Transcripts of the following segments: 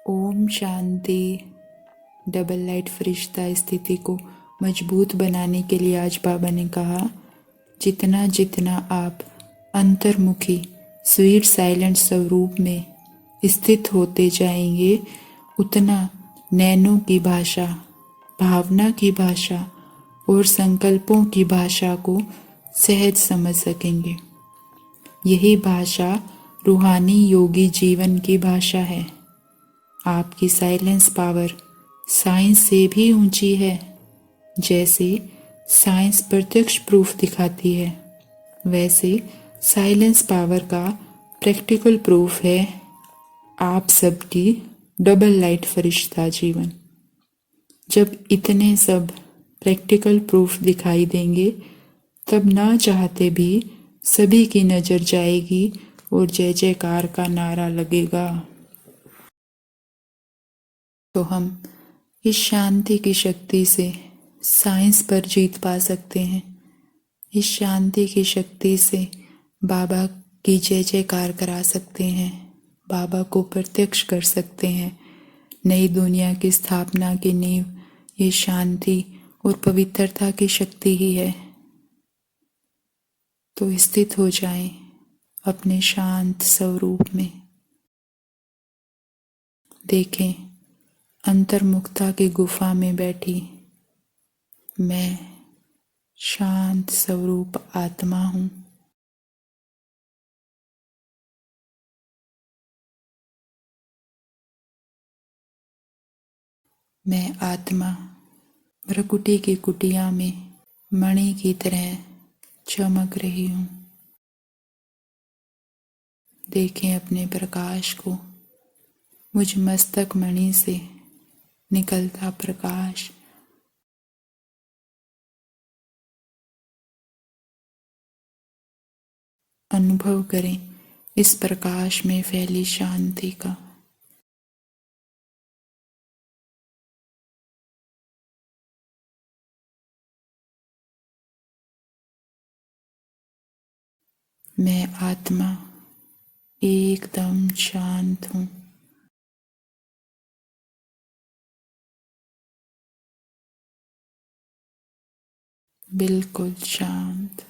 Om Shanti. Double light फरिश्ता स्थिति को मजबूत बनाने के लिए आज बाबा ने कहा, जितना जितना आप अंतर्मुखी स्वीट साइलेंट स्वरूप में स्थित होते जाएंगे, उतना नैनो की भाषा, भावना की भाषा और संकल्पों की भाषा को सहज समझ सकेंगे। यही भाषा रूहानी योगी जीवन की भाषा है। आपकी साइलेंस पावर साइंस से भी ऊंची है। जैसे साइंस प्रत्यक्ष प्रूफ दिखाती है, वैसे साइलेंस पावर का प्रैक्टिकल प्रूफ है आप सबकी डबल लाइट फरिश्ता जीवन। जब इतने सब प्रैक्टिकल प्रूफ दिखाई देंगे, तब ना चाहते भी सभी की नजर जाएगी और जय जयकार का नारा लगेगा। तो हम इस शांति की शक्ति से साइंस पर जीत पा सकते हैं। इस शांति की शक्ति से बाबा की जय जयकार करा सकते हैं, बाबा को प्रत्यक्ष कर सकते हैं। नई दुनिया की स्थापना की नींव ये शांति और पवित्रता की शक्ति ही है। तो स्थित हो जाएं अपने शांत स्वरूप में। देखें, अंतर्मुखता की गुफा में बैठी मैं शांत स्वरूप आत्मा हूं। मैं आत्मा भ्रकुटी की कुटिया में मणि की तरह चमक रही हूं। देखें अपने प्रकाश को, मुझ मस्तक मणि से निकलता प्रकाश। अनुभव करें इस प्रकाश में फैली शांति का। मैं आत्मा एकदम शांत हूं। बिल्कुल शांत।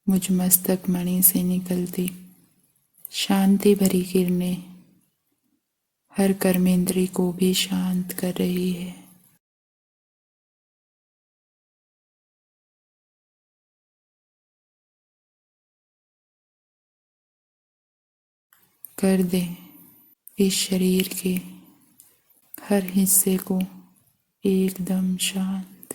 मुझ मस्तक मणि से निकलती शांति भरी किरणें हर कर्मेंद्री को भी शांत कर रही है। कर दे इस शरीर के हर हिस्से को एकदम शांत।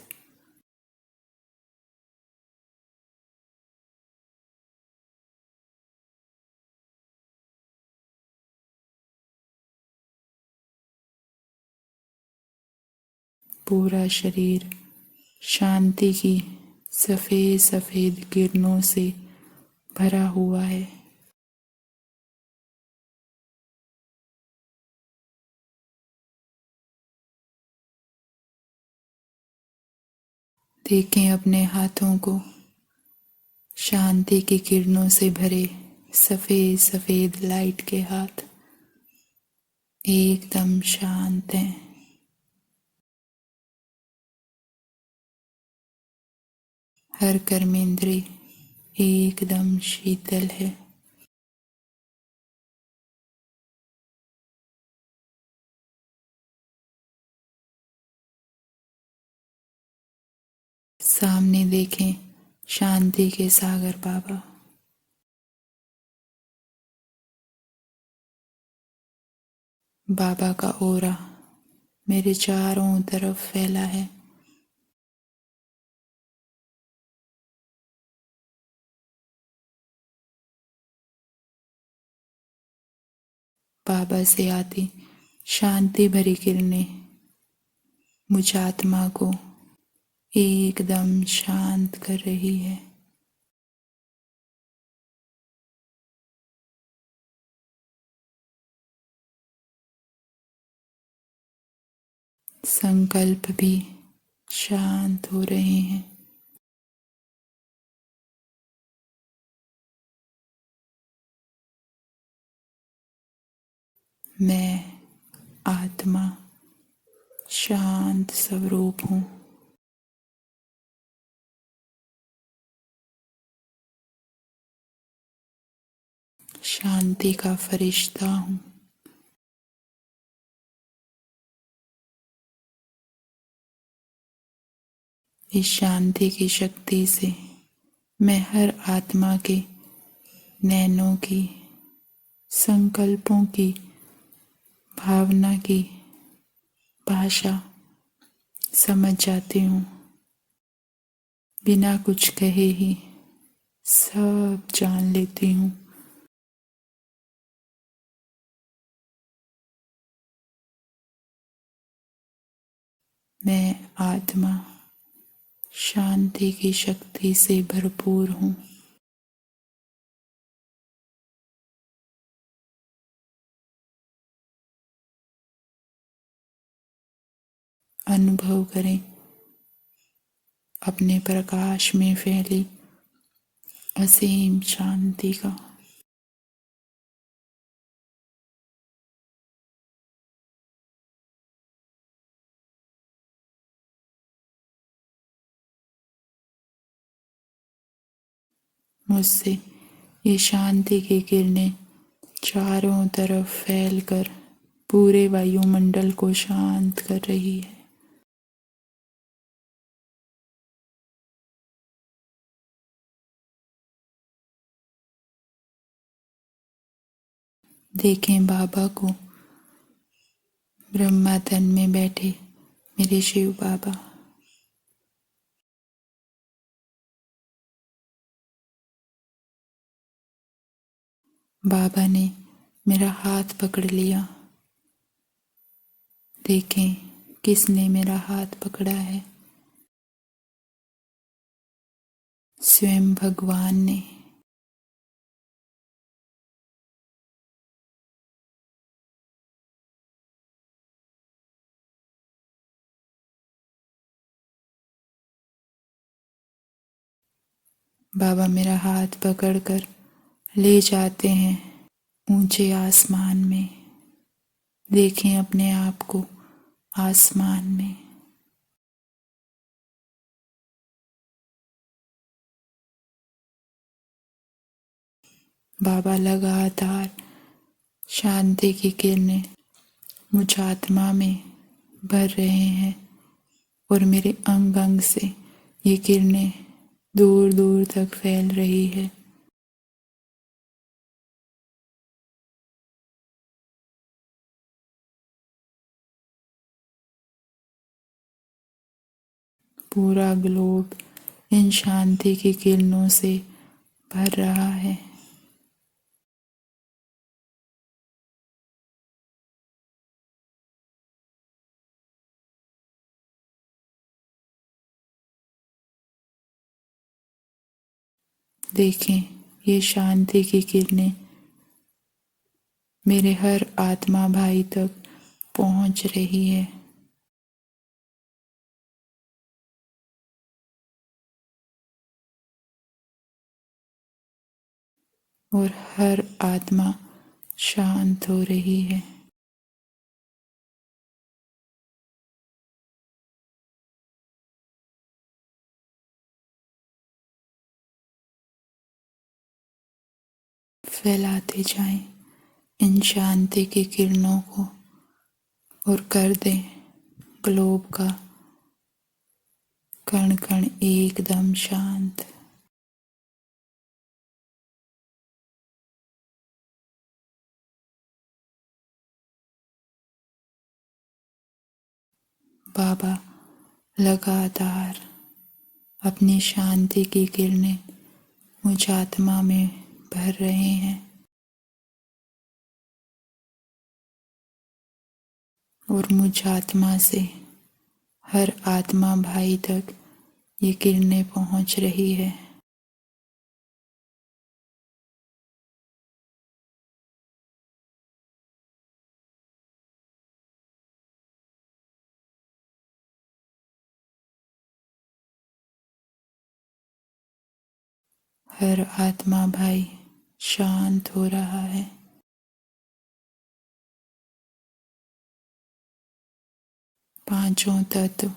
पूरा शरीर शांति की सफेद सफेद किरणों से भरा हुआ है। देखें अपने हाथों को, शांति की किरणों से भरे सफेद सफेद लाइट के हाथ एकदम शांत हैं। हर कर्मेंद्री एकदम शीतल है। सामने देखें शांति के सागर बाबा। बाबा का ओरा मेरे चारों तरफ फैला है। बाबा से आती शांति भरी किरणें मुझ आत्मा को एकदम शांत कर रही है। संकल्प भी शांत हो रहे हैं। मैं आत्मा शांत स्वरूप हूँ। शांति का फरिश्ता हूँ। इस शांति की शक्ति से मैं हर आत्मा के नैनों की, संकल्पों की, भावना की भाषा समझ जाती हूँ। बिना कुछ कहे ही सब जान लेती हूँ। मैं आत्मा शांति की शक्ति से भरपूर हूँ। अनुभव करें अपने प्रकाश में फैली असीम शांति का। मुझसे ये शांति की किरणें चारों तरफ फैलकर पूरे वायुमंडल को शांत कर रही है। देखें बाबा को, ब्रह्मा तन में बैठे मेरे शिव बाबा। बाबा ने मेरा हाथ पकड़ लिया। देखें किसने मेरा हाथ पकड़ा है। स्वयं भगवान ने। बाबा मेरा हाथ पकड़कर ले जाते हैं ऊंचे आसमान में। देखें अपने आप को आसमान में। बाबा लगातार शांति की किरणें मुझ आत्मा में भर रहे हैं और मेरे अंग अंग से ये किरणें दूर दूर तक फैल रही है। पूरा ग्लोब इन शांति की किरणों से भर रहा है। देखें ये शांति की किरणें मेरे हर आत्मा भाई तक पहुंच रही है और हर आत्मा शांत हो रही है। फैलाते जाएं इन शांति की किरणों को और कर दें ग्लोब का कण कण एकदम शांत। बाबा लगातार अपनी शांति की किरणें मुझ आत्मा में भर रहे हैं और मुझ आत्मा से हर आत्मा भाई तक ये किरणें पहुंच रही है। हर आत्मा भाई शांत हो रहा है। पांचों तत्व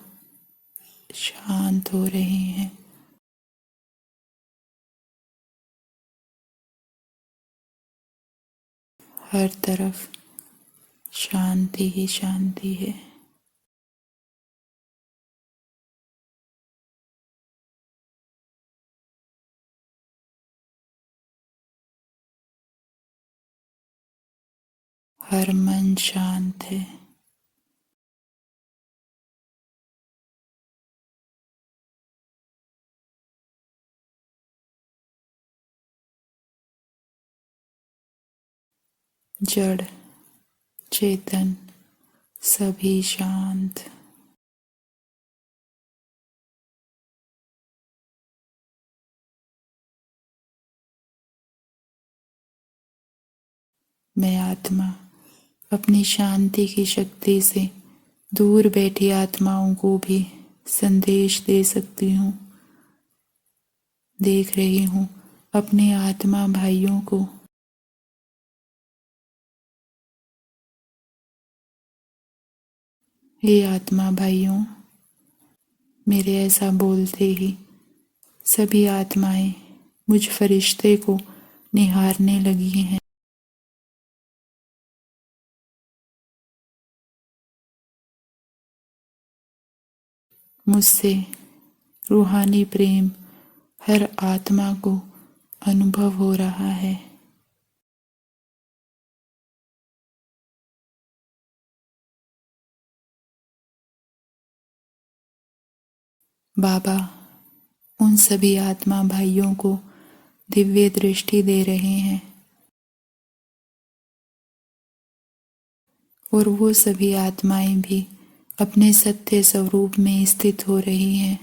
शांत हो रहे हैं। हर तरफ शांति ही शांति है। हर मन शांत है। जड़ चेतन सभी शांत। मैं आत्मा अपनी शांति की शक्ति से दूर बैठी आत्माओं को भी संदेश दे सकती हूँ। देख रही हूँ अपने आत्मा भाइयों को। हे आत्मा भाइयों, मेरे ऐसा बोलते ही सभी आत्माएं मुझ फरिश्ते को निहारने लगी हैं। मुझसे रूहानी प्रेम हर आत्मा को अनुभव हो रहा है। बाबा उन सभी आत्मा भाइयों को दिव्य दृष्टि दे रहे हैं और वो सभी आत्माएं भी अपने सत्य स्वरूप में स्थित हो रही हैं।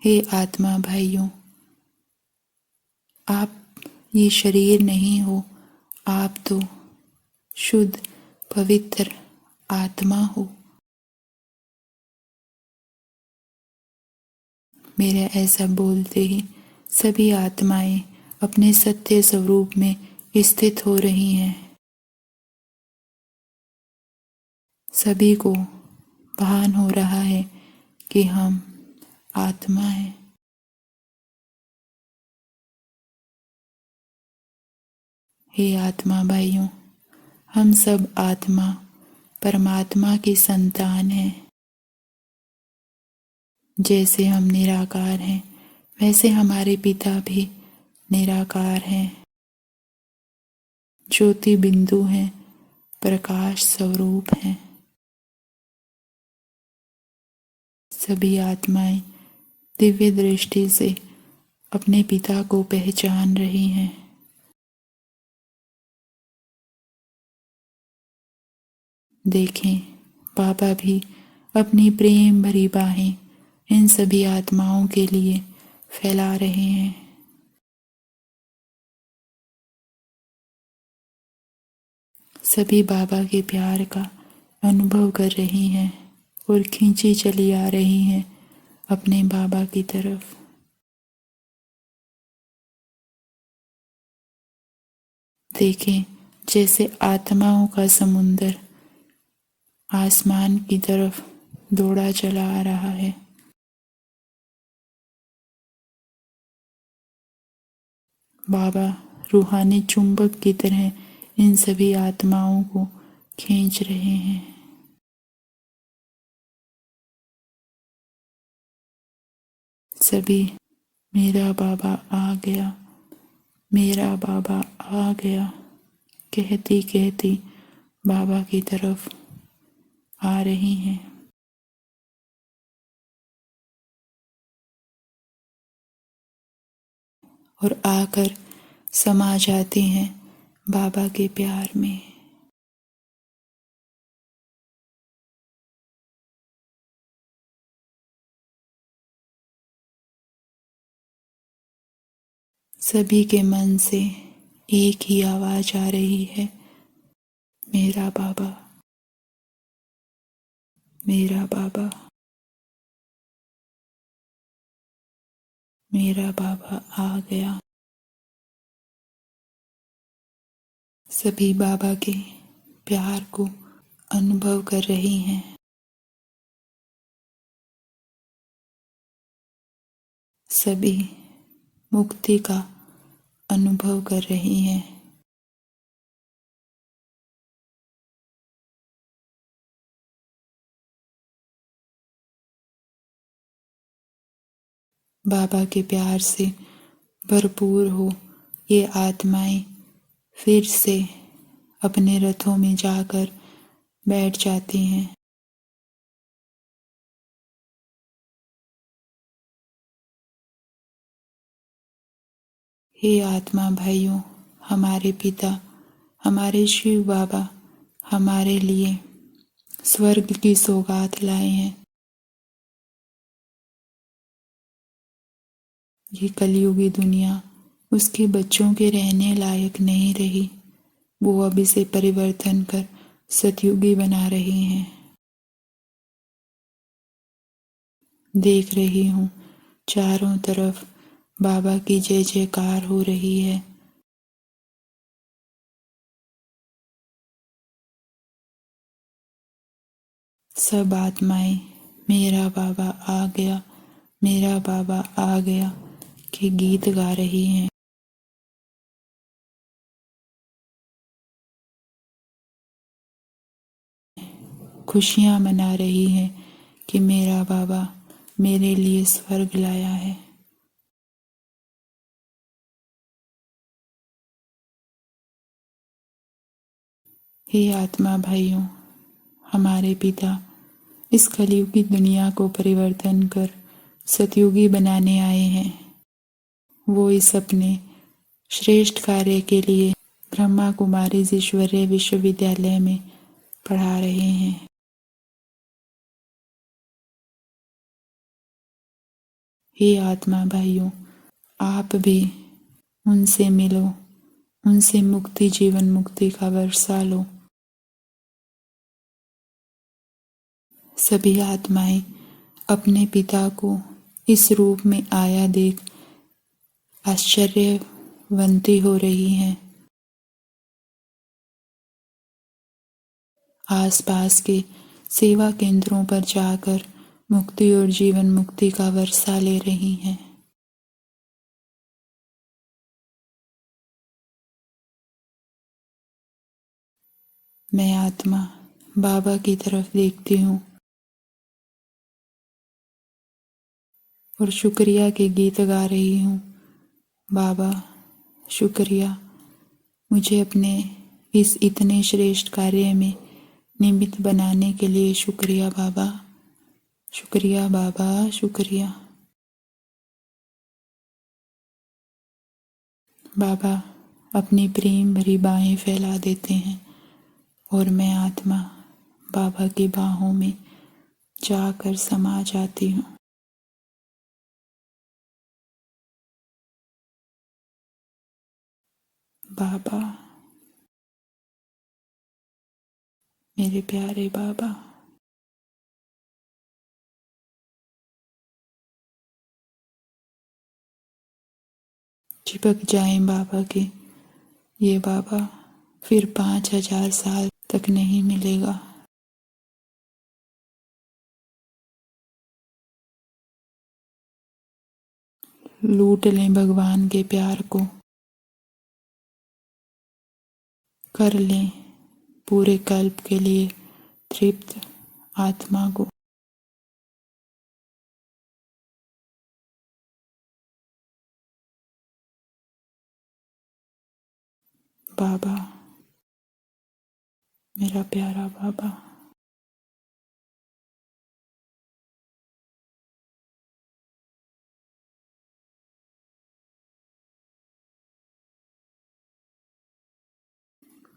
हे आत्मा भाइयों, आप ये शरीर नहीं हो, आप तो शुद्ध पवित्र आत्मा हो। मेरे ऐसा बोलते ही सभी आत्माएं अपने सत्य स्वरूप में स्थित हो रही हैं। सभी को भान हो रहा है कि हम आत्मा हैं। हे आत्मा भाइयों, हम सब आत्मा परमात्मा की संतान हैं। जैसे हम निराकार हैं वैसे हमारे पिता भी निराकार हैं। ज्योति बिंदु हैं, प्रकाश स्वरूप हैं। सभी आत्माएं दिव्य दृष्टि से अपने पिता को पहचान रही हैं। देखें, बाबा भी अपनी प्रेम भरी बाहें इन सभी आत्माओं के लिए फैला रहे हैं। सभी बाबा के प्यार का अनुभव कर रही हैं और खींची चली आ रही हैं अपने बाबा की तरफ। देखें, जैसे आत्माओं का समुंदर आसमान की तरफ दौड़ा चला आ रहा है। बाबा रूहानी चुंबक की तरह इन सभी आत्माओं को खींच रहे हैं। सभी मेरा बाबा आ गया, मेरा बाबा आ गया कहती कहती बाबा की तरफ आ रही हैं। और आकर समा जाती हैं बाबा के प्यार में। सभी के मन से एक ही आवाज आ रही है, मेरा बाबा, मेरा बाबा, मेरा बाबा आ गया। सभी बाबा के प्यार को अनुभव कर रही हैं। सभी मुक्ति का अनुभव कर रही हैं। बाबा के प्यार से भरपूर हो ये आत्माएं फिर से अपने रथों में जाकर बैठ जाती हैं। हे आत्मा भाइयों, हमारे पिता, हमारे शिव बाबा हमारे लिए स्वर्ग की सौगात लाए हैं। ये कलयुगी दुनिया उसके बच्चों के रहने लायक नहीं रही। वो अब इसे परिवर्तन कर सतयुगी बना रही हैं। देख रही हूँ चारों तरफ बाबा की जय जयकार हो रही है। सब आत्माएं मेरा बाबा आ गया, मेरा बाबा आ गया के गीत गा रही हैं। खुशियां मना रही हैं कि मेरा बाबा मेरे लिए स्वर्ग लाया है। हे आत्मा भाइयों, हमारे पिता इस कलयुगी दुनिया को परिवर्तन कर सतयुगी बनाने आए हैं। वो इस अपने श्रेष्ठ कार्य के लिए ब्रह्मा कुमारी ईश्वरीय विश्वविद्यालय में पढ़ा रहे हैं। हे आत्मा भाइयों, आप भी उनसे मिलो, उनसे मुक्ति जीवन मुक्ति का वर्षा लो। सभी आत्माएं अपने पिता को इस रूप में आया देख आश्चर्यवंती हो रही हैं। आसपास के सेवा केंद्रों पर जाकर मुक्ति और जीवन मुक्ति का वर्षा ले रही हैं। मैं आत्मा बाबा की तरफ देखती हूँ और शुक्रिया के गीत गा रही हूँ। बाबा शुक्रिया, मुझे अपने इस इतने श्रेष्ठ कार्य में निमित्त बनाने के लिए शुक्रिया बाबा, शुक्रिया बाबा, शुक्रिया। बाबा अपनी प्रेम भरी बाहें फैला देते हैं और मैं आत्मा बाबा की बाहों में जाकर समा जाती हूँ। बाबा, मेरे प्यारे बाबा, चिपक जाएं बाबा के। ये बाबा फिर 5000 साल तक नहीं मिलेगा। लूट लें भगवान के प्यार को, कर लें पूरे कल्प के लिए तृप्त आत्मा को। बाबा, मेरा प्यारा बाबा,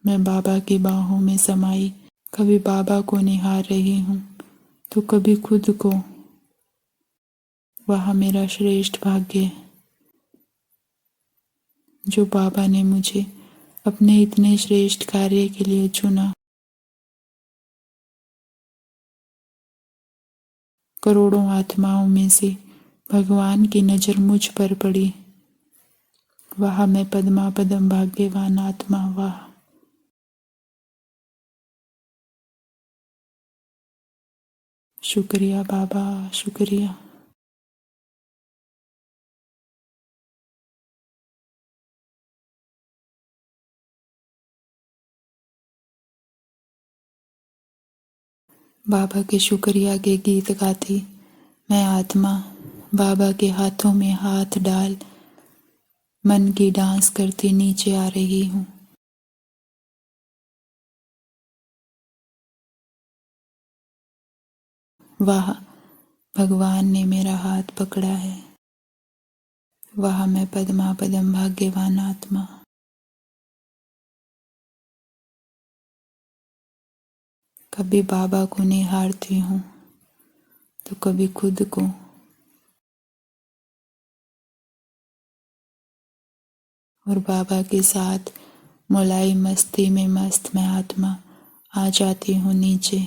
मैं बाबा की बाहों में समाई कभी बाबा को निहार रही हूँ तो कभी खुद को। वह मेरा श्रेष्ठ भाग्य जो बाबा ने मुझे अपने इतने श्रेष्ठ कार्य के लिए चुना। करोड़ों आत्माओं में से भगवान की नजर मुझ पर पड़ी। वाह मैं पद्मा पदम भाग्यवान आत्मा, वाह। शुक्रिया बाबा, शुक्रिया। बाबा के शुक्रिया के गीत गाती मैं आत्मा बाबा के हाथों में हाथ डाल मन की डांस करती नीचे आ रही हूँ। वाह, भगवान ने मेरा हाथ पकड़ा है। वाह, मैं पद्मा पदम भाग्यवान आत्मा। कभी बाबा को निहारती हूँ तो कभी खुद को। और बाबा के साथ मोलाई मस्ती में मस्त मैं आत्मा आ जाती हूँ नीचे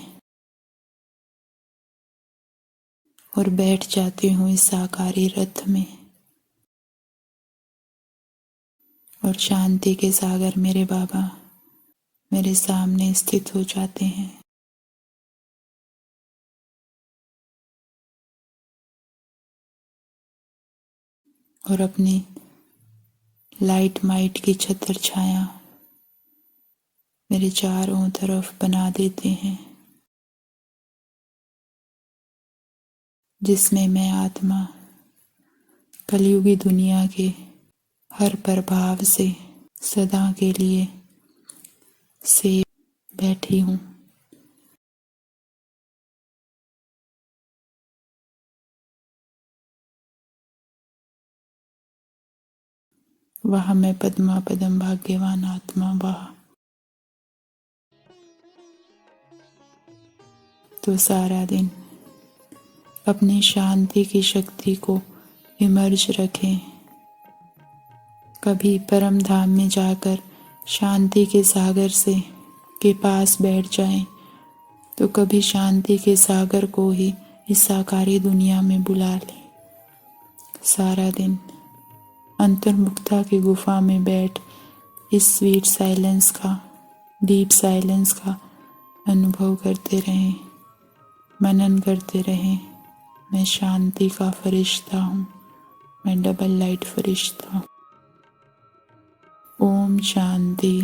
और बैठ जाती हूँ इस साकारी रथ में। और शांति के सागर मेरे बाबा मेरे सामने स्थित हो जाते हैं। और अपनी लाइट माइट की छत्र छाया मेरे चारों तरफ बना देते हैं, जिसमें मैं आत्मा कलयुगी दुनिया के हर प्रभाव से सदा के लिए से बैठी हूँ। वह मैं पद्मा पदम भाग्यवान आत्मा। वह तो सारा दिन अपनी शांति की शक्ति को इमर्ज रखें। कभी परम धाम में जाकर शांति के सागर से के पास बैठ जाएं, तो कभी शांति के सागर को ही इस साकारी दुनिया में बुला लें। सारा दिन अंतर्मुखता की गुफा में बैठ इस स्वीट साइलेंस का, डीप साइलेंस का अनुभव करते रहें, मनन करते रहें। मैं शांति का फरिश्ता हूँ, मैं डबल लाइट फरिश्ता हूँ। ओम शांति।